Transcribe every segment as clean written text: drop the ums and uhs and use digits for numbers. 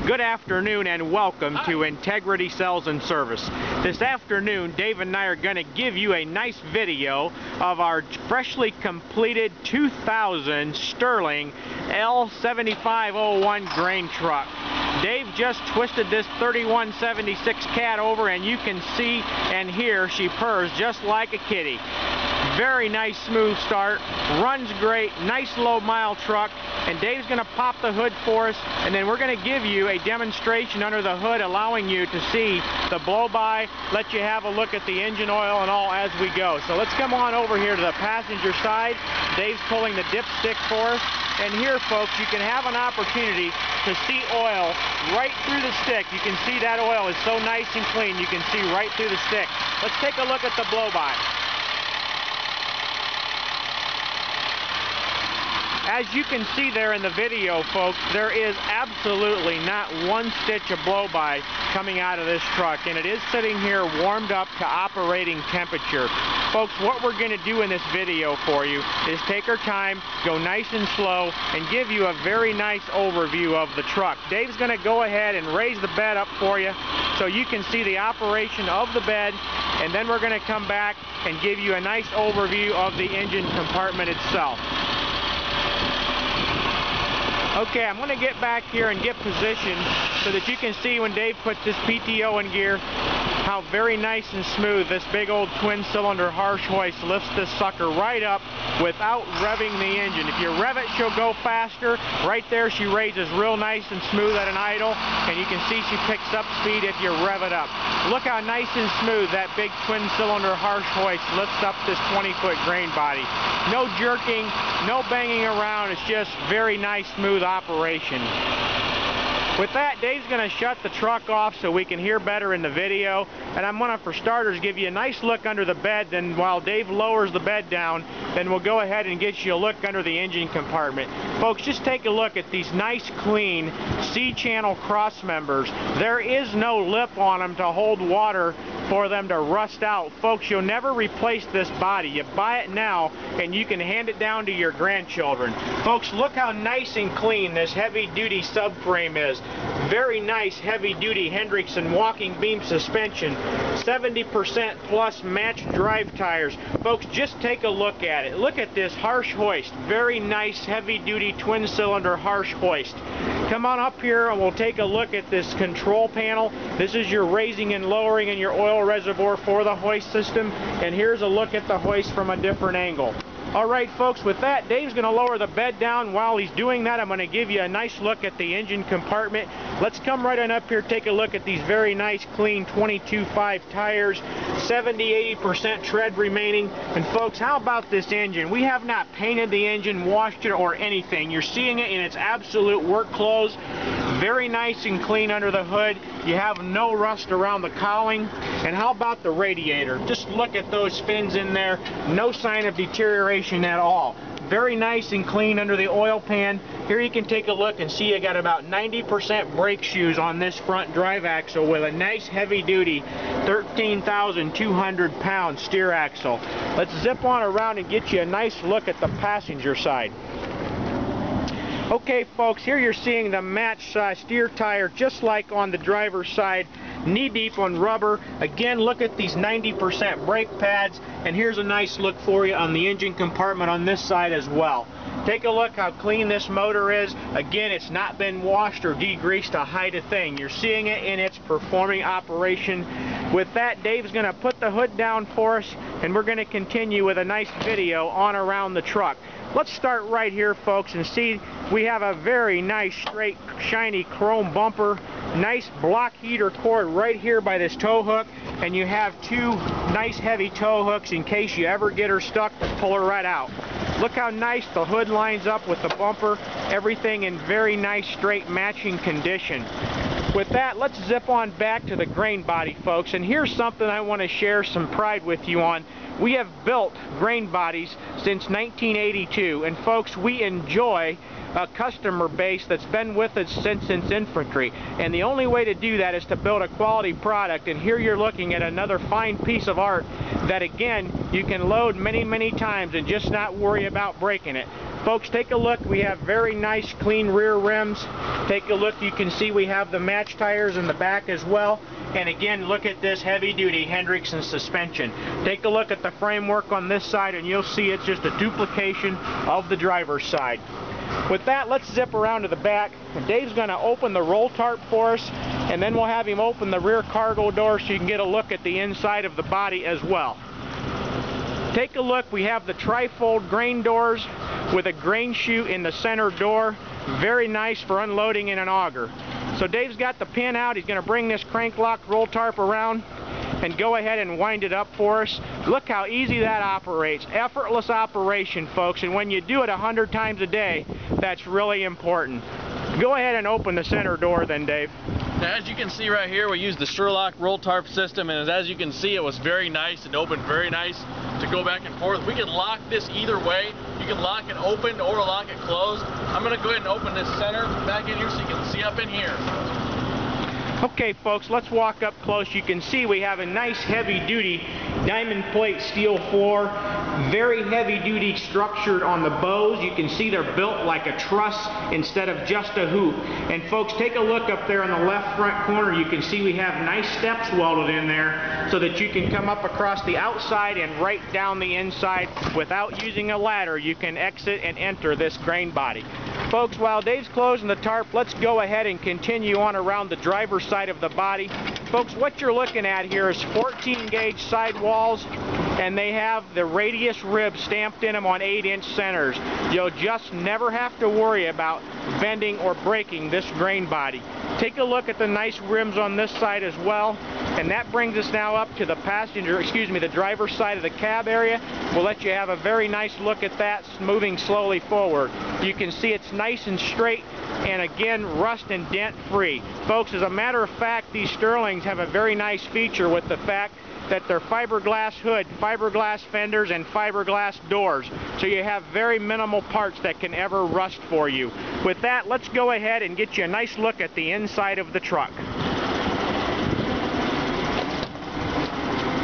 Good afternoon and welcome to Integrity Sales and Service. This afternoon, Dave and I are going to give you a nice video of our freshly completed 2000 Sterling L7501 grain truck. Dave just twisted this 3176 cat over and you can see and hear she purrs just like a kitty. Very nice smooth start, runs great, nice low mile truck, and Dave's going to pop the hood for us, and then we're going to give you a demonstration under the hood allowing you to see the blow-by, let you have a look at the engine oil and all as we go. So let's come on over here to the passenger side. Dave's pulling the dipstick for us, and here folks you can have an opportunity to see oil right through the stick. You can see that oil is so nice and clean, you can see right through the stick. Let's take a look at the blow-by. As you can see there in the video, folks, there is absolutely not one stitch of blow-by coming out of this truck, and it is sitting here warmed up to operating temperature. Folks, what we're going to do in this video for you is take our time, go nice and slow, and give you a very nice overview of the truck. Dave's going to go ahead and raise the bed up for you so you can see the operation of the bed, and then we're going to come back and give you a nice overview of the engine compartment itself. Okay, I'm going to get back here and get positioned so that you can see when Dave puts this PTO in gear how very nice and smooth this big old twin-cylinder harsh hoist lifts this sucker right up without revving the engine. If you rev it, she'll go faster. Right there she raises real nice and smooth at an idle, and you can see she picks up speed if you rev it up. Look how nice and smooth that big twin-cylinder harsh hoist lifts up this 20-foot grain body. No jerking, no banging around, it's just very nice, smooth operation. With that, Dave's going to shut the truck off so we can hear better in the video, and I'm going to, for starters, give you a nice look under the bed. Then while Dave lowers the bed down, then we'll go ahead and get you a look under the engine compartment. Folks, just take a look at these nice, clean C-channel cross members. There is no lip on them to hold water for them to rust out. Folks, you'll never replace this body. You buy it now and you can hand it down to your grandchildren. Folks, look how nice and clean this heavy-duty subframe is. Very nice heavy-duty Hendrickson walking beam suspension, 70% plus matched drive tires. Folks, just take a look at it. Look at this harsh hoist. Very nice heavy-duty twin-cylinder harsh hoist. Come on up here and we'll take a look at this control panel. This is your raising and lowering in your oil reservoir for the hoist system, and here's a look at the hoist from a different angle. Alright folks, with that, Dave's going to lower the bed down. While he's doing that, I'm going to give you a nice look at the engine compartment. Let's come right on up here, take a look at these very nice clean 22.5 tires, 70-80% tread remaining. And folks, how about this engine? We have not painted the engine, washed it, or anything. You're seeing it in its absolute work clothes. Very nice and clean under the hood. You have no rust around the cowling. And how about the radiator? Just look at those fins in there. No sign of deterioration at all. Very nice and clean under the oil pan. Here you can take a look and see you got about 90% brake shoes on this front drive axle with a nice heavy duty 13,200 pound steer axle. Let's zip on around and get you a nice look at the passenger side. Okay folks, here you're seeing the match steer tire just like on the driver's side, knee deep on rubber. Again, look at these 90% brake pads, and here's a nice look for you on the engine compartment on this side as well. Take a look how clean this motor is. Again, it's not been washed or degreased to hide a thing. You're seeing it in its performing operation. With that, Dave's going to put the hood down for us, and we're going to continue with a nice video on around the truck. Let's start right here, folks, and see we have a very nice, straight, shiny chrome bumper, nice block heater cord right here by this tow hook, and you have two nice heavy tow hooks in case you ever get her stuck to pull her right out. Look how nice the hood lines up with the bumper, everything in very nice, straight, matching condition. With that, let's zip on back to the grain body, folks, and here's something I want to share some pride with you on. We have built grain bodies since 1982, and folks, we enjoy customer base that's been with us since infantry. And the only way to do that is to build a quality product. And here you're looking at another fine piece of art that, again, you can load many, many times and just not worry about breaking it. Folks, take a look. We have very nice, clean rear rims. Take a look. You can see we have the match tires in the back as well. And again, look at this heavy-duty Hendrickson suspension. Take a look at the framework on this side, and you'll see it's just a duplication of the driver's side. With that, let's zip around to the back. Dave's going to open the roll tarp for us, and then we'll have him open the rear cargo door so you can get a look at the inside of the body as well. Take a look. We have the tri-fold grain doors with a grain chute in the center door. Very nice for unloading in an auger. So Dave's got the pin out. He's going to bring this crank lock roll tarp around and go ahead and wind it up for us. Look how easy that operates. Effortless operation, folks, and when you do it 100 times a day, that's really important. Go ahead and open the center door then, Dave. Now, as you can see right here, we used the Sherlock roll tarp system, and as you can see, it was very nice. It opened very nice to go back and forth. We can lock this either way. You can lock it open or lock it closed. I'm going to go ahead and open this center back in here so you can see up in here. Okay, folks, let's walk up close. You can see we have a nice heavy-duty diamond plate steel floor, very heavy-duty structured on the bows. You can see they're built like a truss instead of just a hoop. And folks, take a look up there in the left front corner. You can see we have nice steps welded in there so that you can come up across the outside and right down the inside without using a ladder. You can exit and enter this grain body. Folks, while Dave's closing the tarp, let's go ahead and continue on around the driver's side of the body. Folks, what you're looking at here is 14-gauge sidewalls, and they have the radius ribs stamped in them on 8-inch centers. You'll just never have to worry about bending or breaking this grain body. Take a look at the nice rims on this side as well, and that brings us now up to the the driver's side of the cab area. We'll let you have a very nice look at that moving slowly forward. You can see it's nice and straight, and again, rust and dent free. Folks, as a matter of fact, these Sterlings have a very nice feature with the fact that they're fiberglass hood, fiberglass fenders, and fiberglass doors. So you have very minimal parts that can ever rust for you. With that, let's go ahead and get you a nice look at the inside of the truck.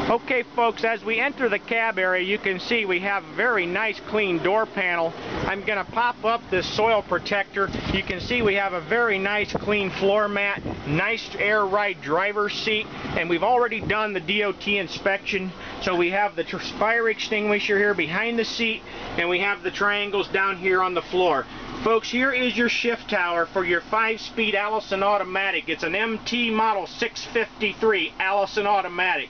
Okay, folks, as we enter the cab area, you can see we have a very nice clean door panel. I'm going to pop up this soil protector. You can see we have a very nice clean floor mat, nice air ride driver's seat, and we've already done the DOT inspection. So we have the fire extinguisher here behind the seat, and we have the triangles down here on the floor. Folks, here is your shift tower for your 5-speed Allison automatic. It's an MT model 653 Allison automatic.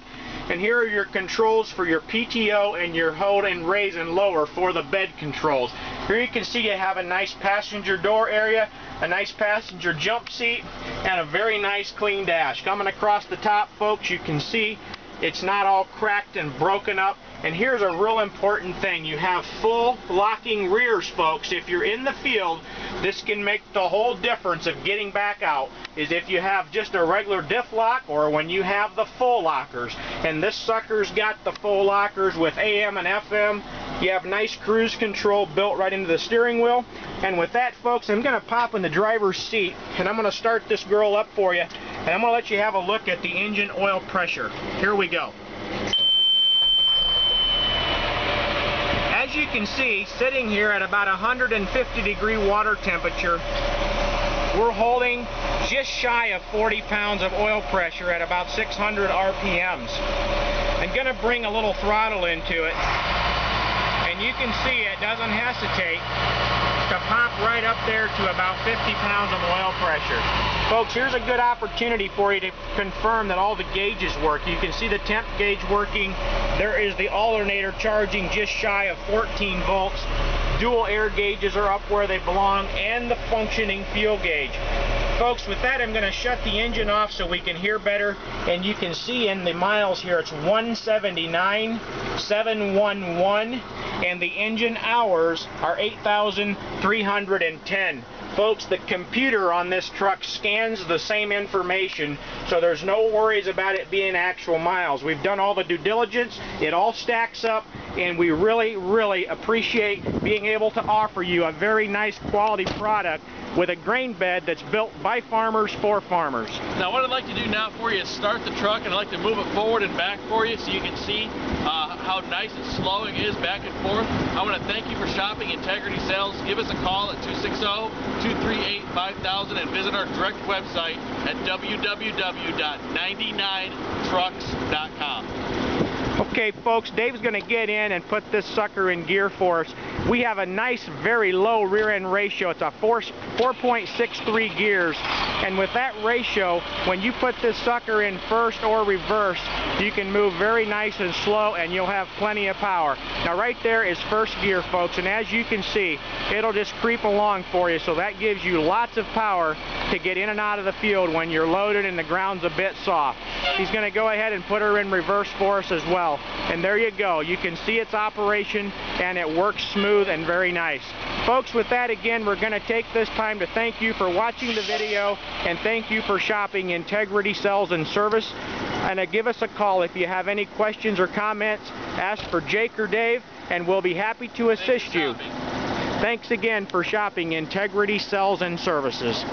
And here are your controls for your PTO and your hold and raise and lower for the bed controls. Here you can see you have a nice passenger door area, a nice passenger jump seat, and a very nice clean dash. Coming across the top, folks, you can see it's not all cracked and broken up. And here's a real important thing. You have full locking rears, folks. If you're in the field, this can make the whole difference of getting back out, is if you have just a regular diff lock or when you have the full lockers. And this sucker's got the full lockers with AM and FM. You have nice cruise control built right into the steering wheel. And with that, folks, I'm going to pop in the driver's seat, and I'm going to start this girl up for you. And I'm going to let you have a look at the engine oil pressure. Here we go. As you can see, sitting here at about 150-degree water temperature, we're holding just shy of 40 pounds of oil pressure at about 600 RPMs. I'm going to bring a little throttle into it, and you can see it doesn't hesitate to pop right up there to about 50 pounds of oil pressure. Folks, here's a good opportunity for you to confirm that all the gauges work. You can see the temp gauge working. There is the alternator charging just shy of 14 volts. Dual air gauges are up where they belong, and the functioning fuel gauge. Folks, with that, I'm going to shut the engine off so we can hear better, and you can see in the miles here it's 179,711, and the engine hours are 8,310. Folks, the computer on this truck scans the same information, so there's no worries about it being actual miles. We've done all the due diligence, it all stacks up, and we really appreciate being able to offer you a very nice quality product with a grain bed that's built by farmers for farmers. Now what I'd like to do now for you is start the truck, and I'd like to move it forward and back for you so you can see how nice and slow it is back and forth. I want to thank you for shopping Integrity Sales. Give us a call at 260-238-5000 and visit our direct website at www.99trucks.com. Okay folks, Dave's going to get in and put this sucker in gear for us. We have a nice, very low rear end ratio. It's a 4.63 gears, and with that ratio, when you put this sucker in first or reverse, you can move very nice and slow, and you'll have plenty of power. Now right there is first gear, folks, and as you can see, it'll just creep along for you, so that gives you lots of power to get in and out of the field when you're loaded and the ground's a bit soft. He's going to go ahead and put her in reverse for us as well. And there you go. You can see its operation, and it works smooth and very nice. Folks, with that, again, we're going to take this time to thank you for watching the video, and thank you for shopping Integrity Sales and Service. And give us a call if you have any questions or comments. Ask for Jake or Dave, and we'll be happy to assist you. Thanks again for shopping Integrity Sales and Services.